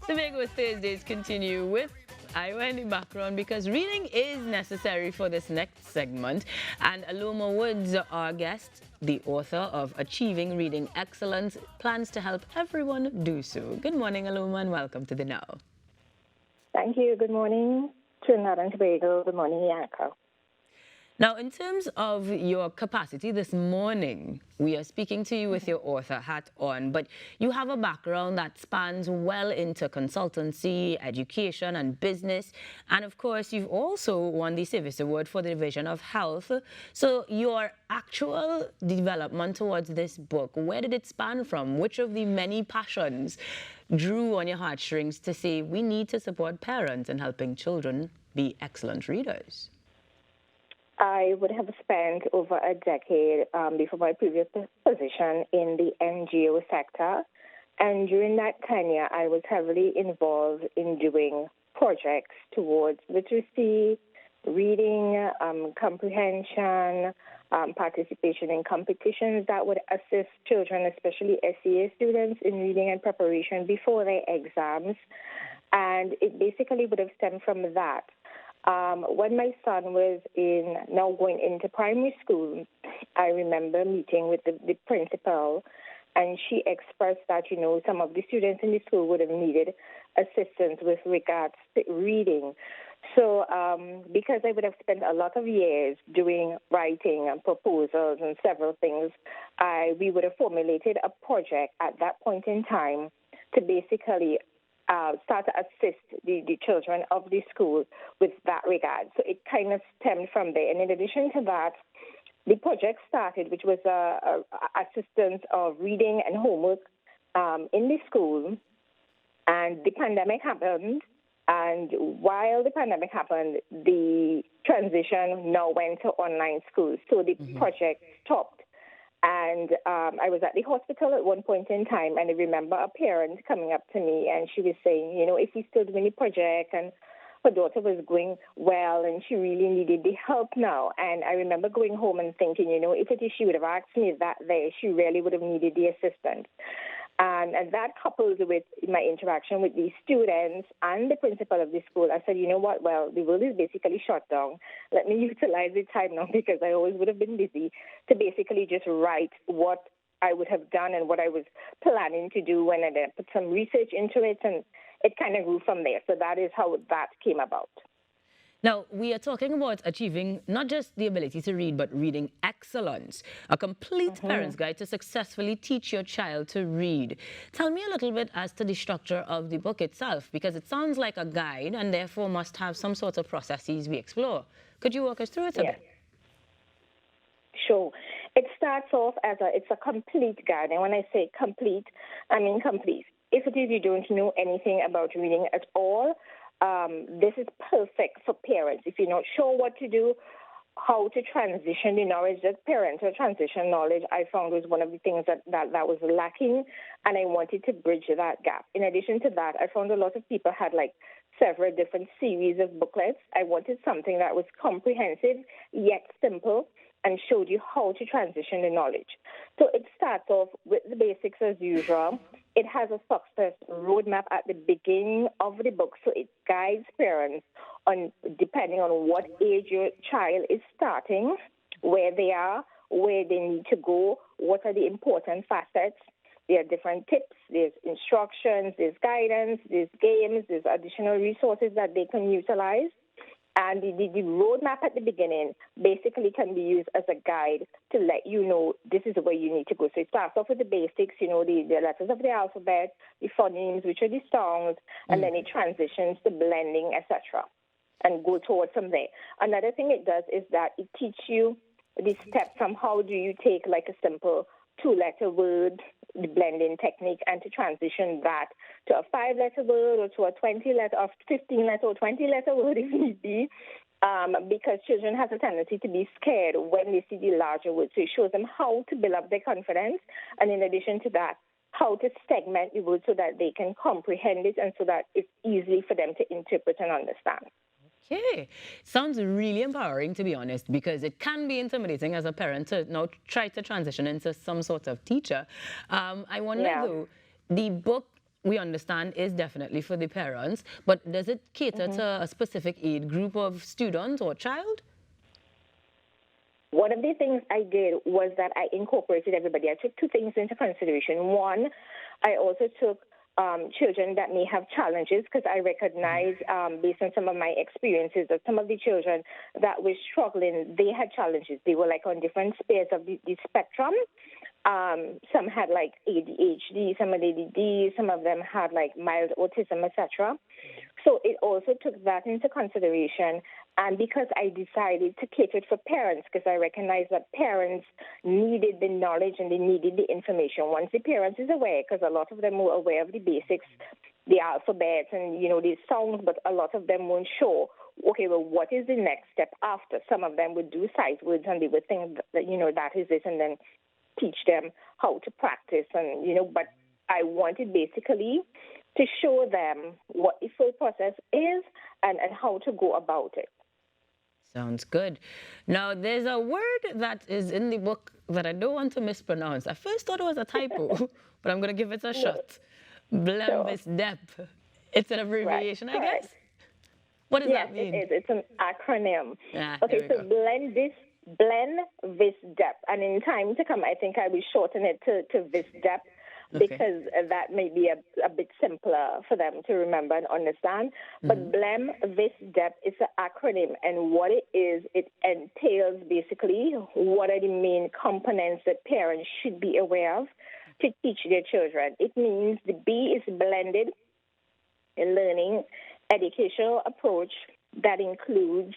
Tobago's Thursdays continue with Iowa in the background because reading is necessary for this next segment. And Aloma Woods, our guest, the author of Achieving Reading Excellence, plans to help everyone do so. Good morning, Aloma, and welcome to the Now. Thank you. Good morning, Trinidad and Tobago. Good morning, Yanko. Now, in terms of your capacity this morning, we are speaking to you with your author hat on, but you have a background that spans well into consultancy, education, and business. And of course, you've also won the Service Award for the Division of Health. So your actual development towards this book, where did it span from? Which of the many passions drew on your heartstrings to say we need to support parents in helping children be excellent readers? I would have spent over a decade before my previous position in the NGO sector. And during that tenure, I was heavily involved in doing projects towards literacy, reading, comprehension, participation in competitions that would assist children, especially SEA students, in reading and preparation before their exams. And it basically would have stemmed from that. When my son was now going into primary school, I remember meeting with the principal, and she expressed that, some of the students in the school would have needed assistance with regards to reading. So because I would have spent a lot of years doing writing and proposals and several things, we would have formulated a project at that point in time to basically start to assist the children of the school with that regard. So it kind of stemmed from there. And in addition to that, the project started, which was assistance of reading and homework in the school. And the pandemic happened. And while the pandemic happened, the transition now went to online schools. So the project stopped. And I was at the hospital at one point in time, and I remember a parent coming up to me, and she was saying, if we still doing the project, and her daughter was going well, and she really needed the help now. And I remember going home and thinking, if it is she would have asked me that day, she really would have needed the assistance. And that coupled with my interaction with the students and the principal of the school, I said, you know what, well, the world is basically shut down. Let me utilize the time now, because I always would have been busy, to basically just write what I would have done and what I was planning to do when I put some research into it, and it kind of grew from there. So that is how that came about. Now, we are talking about achieving not just the ability to read, but reading excellence, a complete parent's guide to successfully teach your child to read. Tell me a little bit as to the structure of the book itself, because it sounds like a guide and therefore must have some sort of processes we explore. Could you walk us through it a bit? Sure. It starts off as it's a complete guide. And when I say complete, I mean complete. If it is you don't know anything about reading at all, this is perfect for parents. If you're not sure what to do, how to transition the knowledge, that parental transition knowledge, I found was one of the things that was lacking, and I wanted to bridge that gap. In addition to that, I found a lot of people had several different series of booklets. I wanted something that was comprehensive yet simple and showed you how to transition the knowledge. So it starts off with the basics as usual. It has a success roadmap at the beginning of the book, so it guides parents on, depending on what age your child is starting, where they are, where they need to go, what are the important facets. There are different tips, there's instructions, there's guidance, there's games, there's additional resources that they can utilize. And the roadmap at the beginning basically can be used as a guide to let you know this is where you need to go. So it starts off with the basics, the letters of the alphabet, the phonemes, which are the songs, and then it transitions to blending, etc., and go towards from there. Another thing it does is that it teaches you the steps on how do you take a simple two-letter word, the blending technique, and to transition that to a 5-letter word or to a 20-letter or 15-letter or 20-letter word if need be, because children have a tendency to be scared when they see the larger words. So it shows them how to build up their confidence, and in addition to that, how to segment the words so that they can comprehend it and so that it's easy for them to interpret and understand. Okay. Sounds really empowering, to be honest, because it can be intimidating as a parent to now try to transition into some sort of teacher. I wonder, though, the book we understand is definitely for the parents, but does it cater Mm-hmm. to a specific age group of student or child? One of the things I did was that I incorporated everybody. I took two things into consideration. One, I also took children that may have challenges because I recognize, based on some of my experiences, that some of the children that were struggling, they had challenges. They were like on different spheres of the spectrum. Some had like ADHD, some had ADD, some of them had like mild autism, etc. So it also took that into consideration. And because I decided to cater it for parents, because I recognized that parents needed the knowledge and they needed the information. Once the parents is aware, because a lot of them were aware of the basics, the alphabet and, the sounds, but a lot of them weren't sure, okay, well, what is the next step after? Some of them would do sight words and they would think that, that is it, and then teach them how to practice. And, but I wanted basically to show them what the full process is and how to go about it. Sounds good. Now, there's a word that is in the book that I don't want to mispronounce. I first thought it was a typo, but I'm going to give it a shot. Sure. Dep. It's an Right. abbreviation, I Correct. guess. What does Yes, that it mean? is. It's an acronym. There Okay, we so go. blend this depth. And in time to come, I think I will shorten it to this depth Okay. because that may be a bit simpler for them to remember and understand. But blend this depth is an acronym, and what it is, it entails basically what are the main components that parents should be aware of to teach their children. It means the B is blended learning educational approach that includes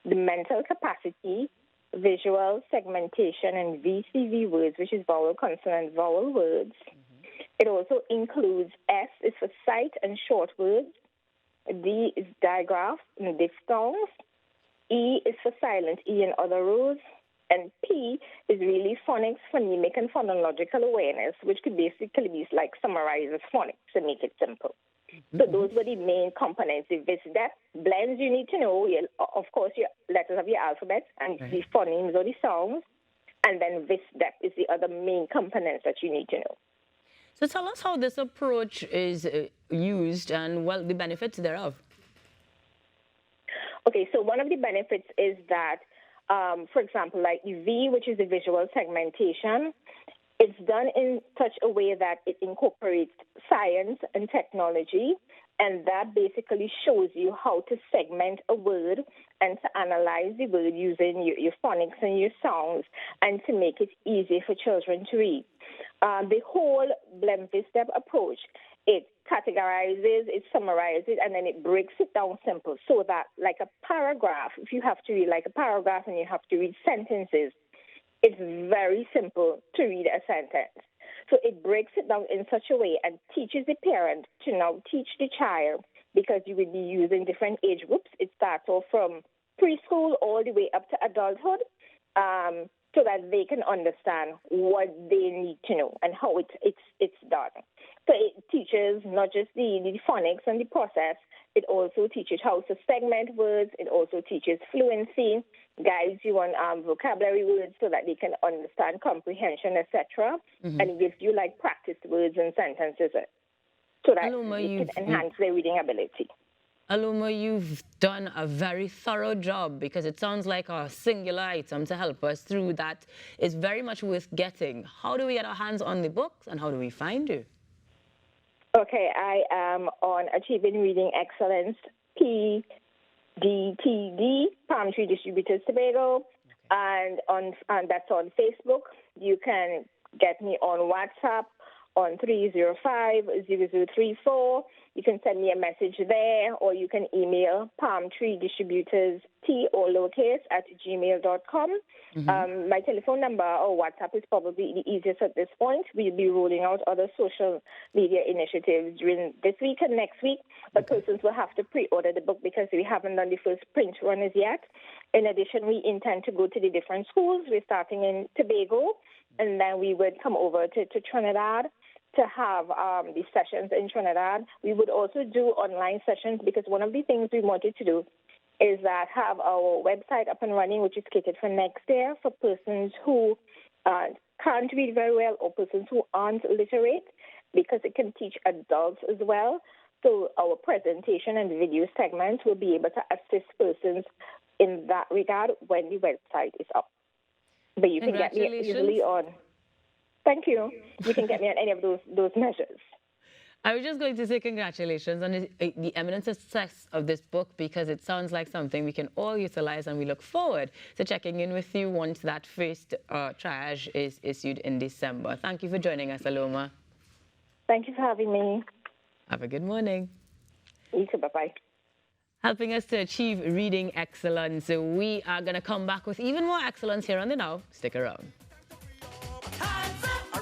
the mental capacity, visual segmentation, and VCV words, which is vowel, consonant, vowel words. It also includes S is for sight and short words. D is digraph and diphthongs. E is for silent E and other rules. And P is really phonics, phonemic, and phonological awareness, which could basically be like summarizes phonics to make it simple. So those were the main components. If it's depth, blends, you need to know, of course, your letters of your alphabet and Right. the phonemes or the sounds. And then this depth is the other main components that you need to know. So tell us how this approach is used and, well, the benefits thereof. Okay, so one of the benefits is that, for example, like V, which is the visual segmentation, it's done in such a way that it incorporates science and technology, and that basically shows you how to segment a word and to analyze the word using your phonics and your sounds and to make it easy for children to read. The whole blend-this-step approach, it categorizes, it summarizes, and then it breaks it down simple so that like a paragraph, if you have to read like a paragraph and you have to read sentences, it's very simple to read a sentence. So it breaks it down in such a way and teaches the parent to now teach the child because you will be using different age groups. It starts off from preschool all the way up to adulthood so that they can understand what they need to know and how it's done. So it teaches not just the phonics and the process, it also teaches how to segment words. It also teaches fluency, guides you on vocabulary words so that they can understand comprehension, etc. And it gives you like practice words and sentences so that Aloma, it can enhance their reading ability. Aloma, you've done a very thorough job because it sounds like a singular item to help us through that is very much worth getting. How do we get our hands on the books and how do we find you? Okay, I am on Achieving Reading Excellence, PDTD, Palm Tree Distributors Tobago, and that's on Facebook. You can get me on WhatsApp on 305-0034. You can send me a message there, or you can email Palm Tree Distributors, T or lowercase, at gmail.com. My telephone number or WhatsApp is probably the easiest at this point. We'll be rolling out other social media initiatives during this week and next week, but persons will have to pre-order the book because we haven't done the first print run as yet. In addition, we intend to go to the different schools. We're starting in Tobago, and then we would come over to Trinidad to have these sessions in Trinidad. We would also do online sessions because one of the things we wanted to do is that have our website up and running, which is catered for next year for persons who can't read very well or persons who aren't literate. because it can teach adults as well. So our presentation and video segments will be able to assist persons in that regard when the website is up. But you can get me easily on. Thank you. You can get me on any of those measures. I was just going to say congratulations on the eminent success of this book, because it sounds like something we can all utilize, and we look forward to checking in with you once that first triage is issued in December. Thank you for joining us, Aloma. Thank you for having me. Have a good morning. You too. Bye-bye. Helping us to achieve reading excellence. So we are going to come back with even more excellence here on The Now. Stick around.